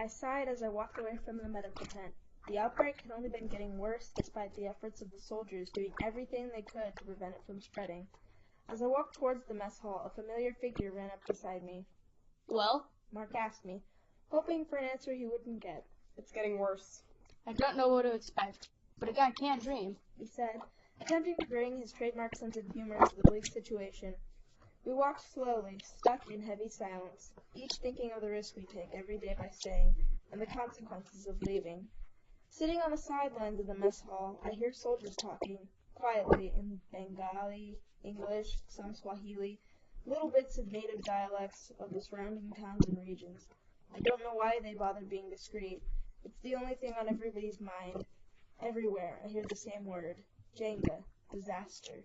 I sighed as I walked away from the medical tent. The outbreak had only been getting worse despite the efforts of the soldiers doing everything they could to prevent it from spreading. As I walked towards the mess hall, a familiar figure ran up beside me. Well? Mark asked me, hoping for an answer he wouldn't get. It's getting worse. I don't know what to expect, but a guy can't dream, he said, attempting to bring his trademark sense of humor to the bleak situation. We walked slowly, stuck in heavy silence, each thinking of the risk we take every day by staying, and the consequences of leaving. Sitting on the sidelines of the mess hall, I hear soldiers talking, quietly, in Bengali, English, some Swahili, little bits of native dialects of the surrounding towns and regions. I don't know why they bother being discreet. It's the only thing on everybody's mind. Everywhere I hear the same word, Jenga, disaster.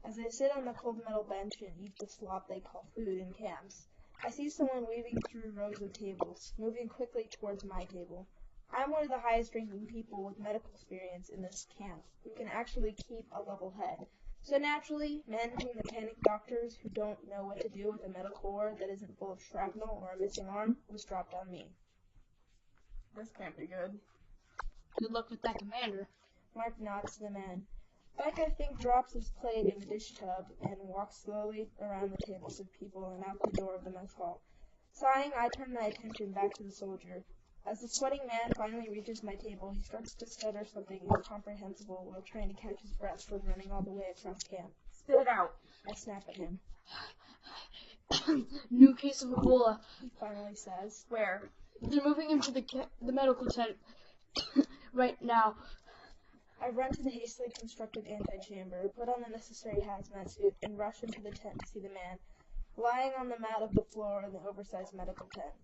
As I sit on the cold metal bench and eat the slop they call food in camps, I see someone weaving through rows of tables, moving quickly towards my table. I'm one of the highest-ranking people with medical experience in this camp who can actually keep a level head. So naturally, managing the panic doctors who don't know what to do with a medical ward that isn't full of shrapnel or a missing arm was dropped on me. This can't be good. Good luck with that, Commander. Mark nods to the man. Beck, I think, drops his plate in the dish tub and walks slowly around the tables of people and out the door of the mess hall. Sighing, I turn my attention back to the soldier. As the sweating man finally reaches my table, he starts to stutter something incomprehensible while trying to catch his breath from running all the way across camp. Spit it out. I snap at him. New case of Ebola, He finally says. Where? They're moving him to the medical tent right now. I run to the hastily constructed antechamber, put on the necessary hazmat suit, and rush into the tent to see the man, lying on the mat of the floor in the oversized medical tent.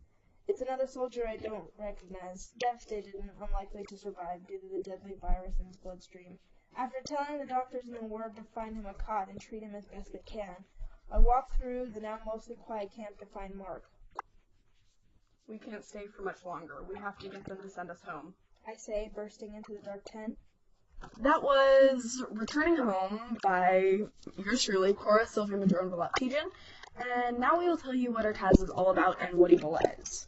It's another soldier I don't recognize, devastated and unlikely to survive due to the deadly virus in his bloodstream. After telling the doctors in the ward to find him a cot and treat him as best they can, I walk through the now mostly quiet camp to find Mark. We can't stay for much longer. We have to get them to send us home. I say, bursting into the dark tent. That was Returning Home by yours truly, Cora Sylvia Madrone Pigeon. And now we will tell you what our Taz is all about and what Ebola is.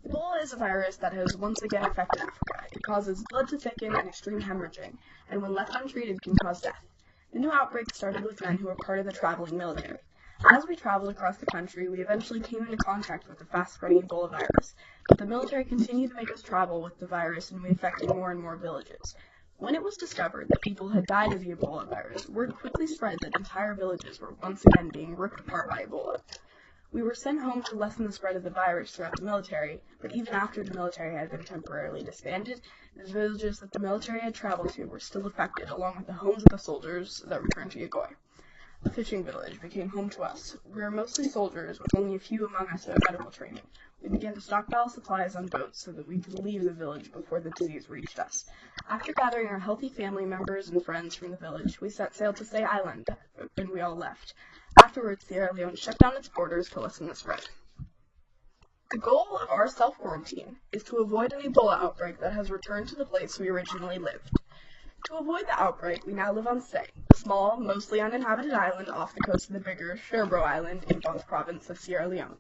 Ebola is a virus that has once again affected Africa. It causes blood to thicken and extreme hemorrhaging, and when left untreated can cause death. The new outbreak started with men who were part of the traveling military. As we traveled across the country, we eventually came into contact with the fast-spreading Ebola virus, but the military continued to make us travel with the virus, and we affected more and more villages. When it was discovered that people had died of the Ebola virus, word quickly spread that entire villages were once again being ripped apart by Ebola. We were sent home to lessen the spread of the virus throughout the military, but even after the military had been temporarily disbanded, the villages that the military had traveled to were still affected, along with the homes of the soldiers that returned to Yagoy. A fishing village became home to us. We were mostly soldiers, with only a few among us who had medical training. We began to stockpile supplies on boats so that we could leave the village before the disease reached us. After gathering our healthy family members and friends from the village, we set sail to Stay Island, and we all left. Afterwards, Sierra Leone shut down its borders to lessen the spread. The goal of our self-quarantine is to avoid an Ebola outbreak that has returned to the place we originally lived. To avoid the outbreak, we now live on Stay, a small, mostly uninhabited island off the coast of the bigger Sherbro Island in Bunk Province of Sierra Leone.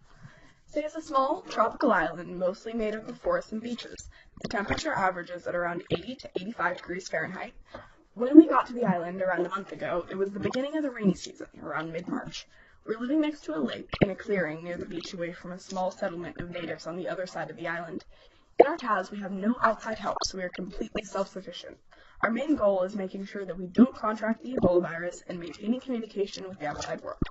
Stay is a small, tropical island mostly made up of forests and beaches. The temperature averages at around 80 to 85 degrees Fahrenheit. When we got to the island around a month ago, it was the beginning of the rainy season, around mid-March. We're living next to a lake in a clearing near the beach away from a small settlement of natives on the other side of the island. In our Taz, we have no outside help, so we are completely self-sufficient. Our main goal is making sure that we don't contract the Ebola virus and maintaining communication with the outside world.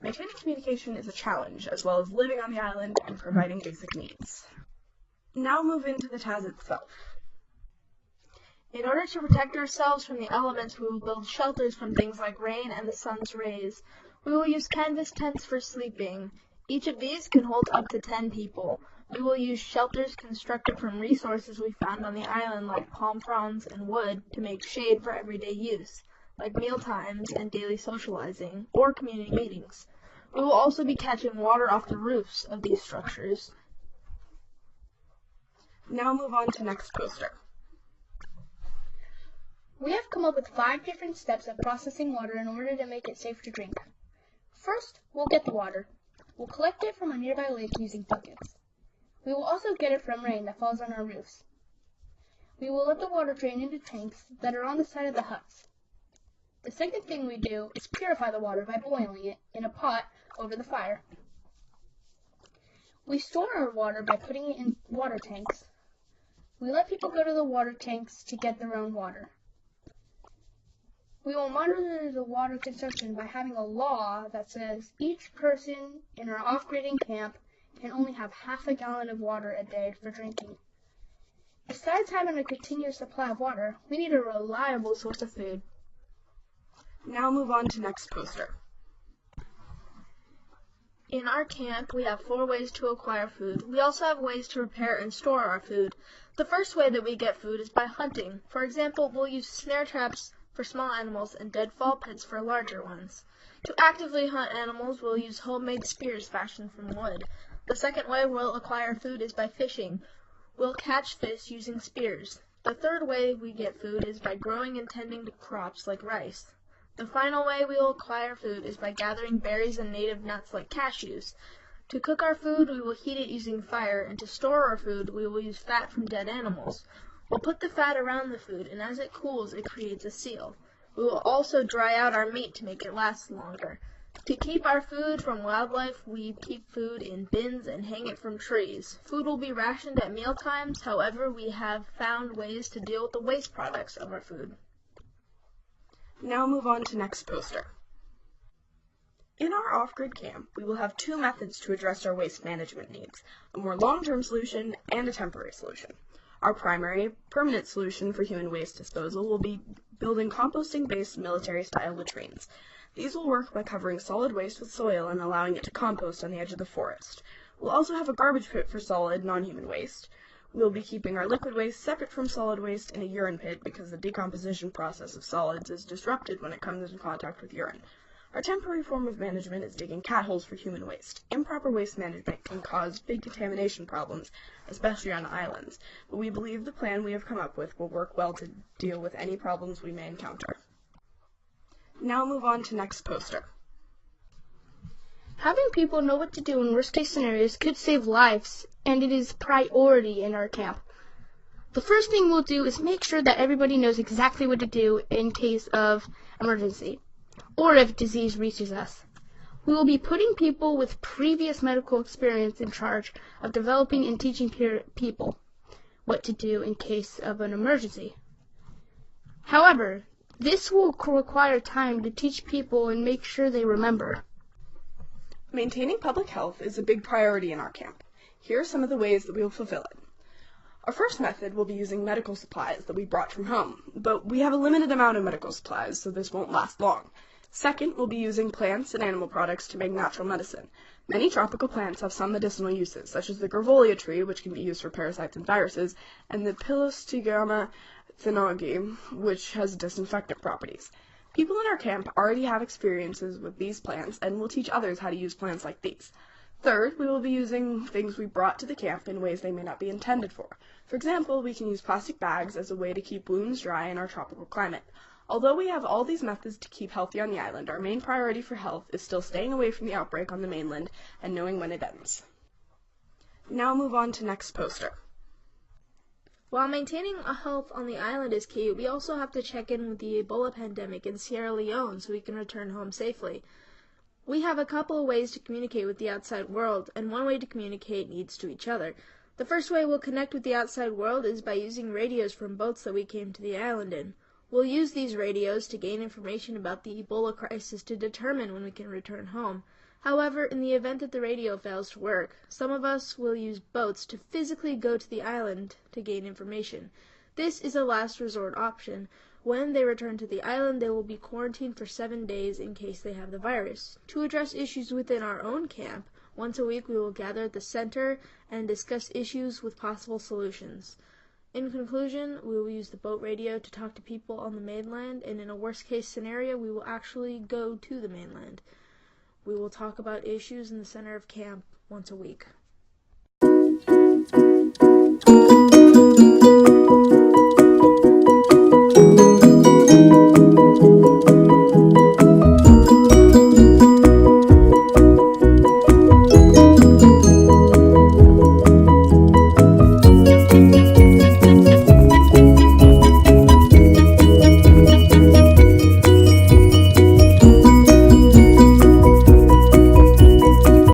Maintaining communication is a challenge, as well as living on the island and providing basic needs. Now move into the Taz itself. In order to protect ourselves from the elements, we will build shelters from things like rain and the sun's rays. We will use canvas tents for sleeping. Each of these can hold up to 10 people. We will use shelters constructed from resources we found on the island like palm fronds and wood to make shade for everyday use, like meal times and daily socializing, or community meetings. We will also be catching water off the roofs of these structures. Now move on to next poster. We have come up with 5 different steps of processing water in order to make it safe to drink. First, we'll get the water. We'll collect it from a nearby lake using buckets. We will also get it from rain that falls on our roofs. We will let the water drain into tanks that are on the side of the huts. The second thing we do is purify the water by boiling it in a pot over the fire. We store our water by putting it in water tanks. We let people go to the water tanks to get their own water. We will monitor the water consumption by having a law that says each person in our off-gridding camp can only have half a gallon of water a day for drinking. Besides having a continuous supply of water, we need a reliable source of food. Now move on to next poster. In our camp, we have 4 ways to acquire food. We also have ways to prepare and store our food. The first way that we get food is by hunting. For example, we'll use snare traps for small animals and deadfall pits for larger ones. To actively hunt animals, we'll use homemade spears fashioned from wood. The second way we'll acquire food is by fishing. We'll catch fish using spears. The third way we get food is by growing and tending to crops like rice. The final way we will acquire food is by gathering berries and native nuts like cashews. To cook our food, we will heat it using fire, and to store our food, we will use fat from dead animals. We'll put the fat around the food, and as it cools, it creates a seal. We will also dry out our meat to make it last longer. To keep our food from wildlife, we keep food in bins and hang it from trees. Food will be rationed at meal times, however, we have found ways to deal with the waste products of our food. Now move on to next poster. In our off-grid camp, we will have 2 methods to address our waste management needs, a more long-term solution and a temporary solution. Our primary, permanent solution for human waste disposal will be building composting-based military-style latrines. These will work by covering solid waste with soil and allowing it to compost on the edge of the forest. We'll also have a garbage pit for solid, non-human waste. We'll be keeping our liquid waste separate from solid waste in a urine pit because the decomposition process of solids is disrupted when it comes in contact with urine. Our temporary form of management is digging cat holes for human waste. Improper waste management can cause big contamination problems, especially on islands, but we believe the plan we have come up with will work well to deal with any problems we may encounter. Now move on to next poster. Having people know what to do in worst-case scenarios could save lives, and it is priority in our camp. The first thing we'll do is make sure that everybody knows exactly what to do in case of emergency, or if disease reaches us. We will be putting people with previous medical experience in charge of developing and teaching people what to do in case of an emergency. However, this will require time to teach people and make sure they remember. Maintaining public health is a big priority in our camp. Here are some of the ways that we will fulfill it. Our first method will be using medical supplies that we brought from home, but we have a limited amount of medical supplies, so this won't last long. Second, we'll be using plants and animal products to make natural medicine. Many tropical plants have some medicinal uses, such as the gravolia tree, which can be used for parasites and viruses, and the Pilostigma thinogi, which has disinfectant properties. People in our camp already have experiences with these plants and will teach others how to use plants like these. Third, we will be using things we brought to the camp in ways they may not be intended for. For example, we can use plastic bags as a way to keep wounds dry in our tropical climate. Although we have all these methods to keep healthy on the island, our main priority for health is still staying away from the outbreak on the mainland and knowing when it ends. Now move on to next poster. While maintaining health on the island is key, we also have to check in with the Ebola pandemic in Sierra Leone so we can return home safely. We have a couple of ways to communicate with the outside world, and one way to communicate needs to each other. The first way we'll connect with the outside world is by using radios from boats that we came to the island in. We'll use these radios to gain information about the Ebola crisis to determine when we can return home. However, in the event that the radio fails to work, some of us will use boats to physically go to the island to gain information. This is a last resort option. When they return to the island, they will be quarantined for 7 days in case they have the virus. To address issues within our own camp, once a week we will gather at the center and discuss issues with possible solutions. In conclusion, we will use the boat radio to talk to people on the mainland, and in a worst-case scenario, we will actually go to the mainland. We will talk about issues in the center of camp once a week.